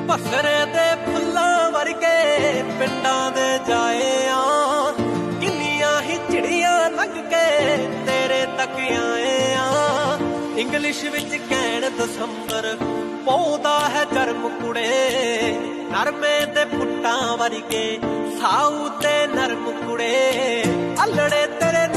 ਬਸਰੇ ਦੇ ਫੁੱਲਾਂ ਵਰਗੇ ਪਿੰਡਾਂ ਦੇ ਜਾਏ ਆ, ਕਿੰਨੀਆਂ ਹੀ ਚਿੜੀਆਂ ਲੰਘ ਕੇ ਤੇਰੇ ਤੱਕ ਆਏ ਆ। ਇੰਗਲਿਸ਼ ਵਿੱਚ ਕਹਿਣ ਦਸੰਬਰ ਪਾਉਂਦਾ ਹੈ ਜਰਮ ਕੁੜੇ, ਨਰਮੇ ਦੇ ਪੁੱਟਾਂ ਵਰਗੇ ਸਾਊ ਤੇ ਨਰਮ ਕੁੜੇ, ਅਲੜੇ ਤੇਰੇ